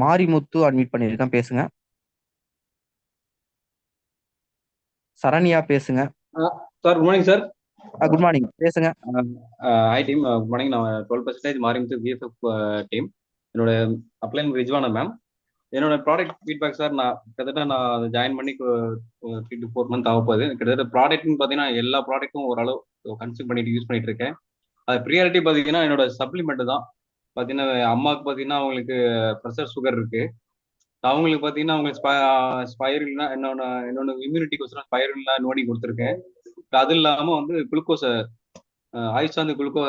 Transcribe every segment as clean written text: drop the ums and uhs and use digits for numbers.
Marimuthu admit பண்ணியிருக்கேன், பேசுங்க. சரண்யா பேசுங்க. Sir good morning sir. Good morning பேசுங்க. Hi team, good morning. நான் 12% மாறிமுத்து விஎஃப்எஃப் டீம். என்னோட அப்ளைன் ரிஜ்வானா மேம். என்னோட ப்ராடக்ட் ஃபீட்பேக் சார், நான் கிட்டத்தட்ட நான் ஜாயின் பண்ணி 3 to 4 மந்த் ஆக போகுது. கிட்டத்தட்ட ப்ராடக்ட்னு பார்த்தீங்கன்னா எல்லா ப்ராடக்ட்டும் ஓரளவு கன்சியூம் பண்ணிட்டு யூஸ் பண்ணிட்டு இருக்கேன். அது ப்ரியாரிட்டி பார்த்தீங்கன்னா என்னோட சப்ளிமெண்ட் தான். பார்த்தீங்கன்னா அம்மாவுக்கு பார்த்தீங்கன்னா அவங்களுக்கு ப்ரெஷர் சுகர் இருக்கு. அவங்களுக்கு பார்த்தீங்கன்னா அவங்களுக்கு ஸ்பைருல்னா இன்னொன்று இம்யூனிட்டிக்கு ஸ்பைருல்னா நோடி கொடுத்துருக்கேன். அது இல்லாமல் வந்து குளுக்கோஸ் ஆயுஷாந்து குளுக்கோ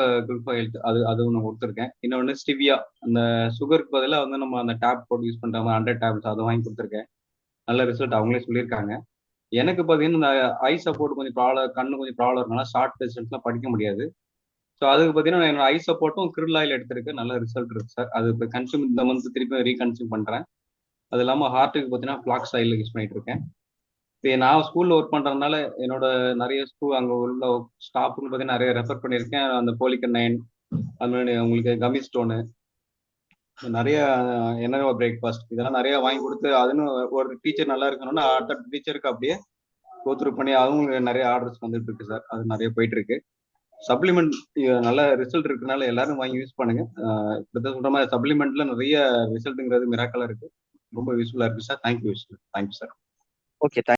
ஹெல்த் அது ஒன்று கொடுத்துருக்கேன். இன்னொன்று ஸ்டிவியா, அந்த சுகருக்கு பதிலாக வந்து நம்ம அந்த டேப் போட்டு யூஸ் பண்ணுற மாதிரி 100 டேப்ஸ் அதை வாங்கி கொடுத்துருக்கேன். நல்ல ரிசல்ட் அவங்களே சொல்லியிருக்காங்க. எனக்கு பார்த்தீங்கன்னா இந்த ஐ சப்போர்ட் கொஞ்சம் ப்ராப்ளம், கண்ணு கொஞ்சம் ப்ராப்ளம் இருக்கனால ஷார்ட் ரிசல்ட்ஸ்லாம் படிக்க முடியாது. ஸோ அதுக்கு பார்த்தீங்கன்னா என்னோட ஐ சப்போர்ட்டும் கிரில் ஆயில் எடுத்திருக்கு, நல்ல ரிசல்ட் இருக்கு சார். அது இப்போ கன்சியூம் இந்த மந்த் திருப்பி ரீகன்சியூம் பண்ணுறேன். அது இல்லாமல் ஹார்ட்டுக்கு பார்த்தீங்கன்னா ஃப்ளாக்ஸ் ஆயில் யூஸ் பண்ணிட்டு இருக்கேன். இப்போ நான் ஸ்கூலில் ஒர்க் பண்ணுறதுனால என்னோட நிறைய ஸ்கூல் அங்கே உள்ள ஸ்டாஃப்னு பார்த்தீங்கன்னா நிறைய ரெஃபர் பண்ணியிருக்கேன். அந்த போலிக்கர் 9, அது மாதிரி உங்களுக்கு கம்மி ஸ்டோனு, நிறைய என்ன பிரேக்ஃபாஸ்ட் இதெல்லாம் நிறைய வாங்கி கொடுத்து, அதுன்னு ஒரு டீச்சர் நல்லா இருக்கணும்னா அடுத்த டீச்சருக்கு அப்படியே கோத்ரூ பண்ணி அவங்களுக்கு நிறைய ஆர்டர்ஸ் வந்துட்டு இருக்கு சார். அது நிறைய போயிட்டு இருக்கு. சப்ளிமெண்ட் நல்ல ரிசல்ட் இருக்குனால எல்லாரும் வாங்கி யூஸ் பண்ணுங்க. இப்போ சொல்ற மாதிரி சப்ளிமெண்ட்ல நிறைய ரிசல்ட்டுங்கிறது மிராக்கலா இருக்கு. ரொம்ப யூஸ்ஃபுல்லா இருக்கு சார். Thank you sir. ஓகே.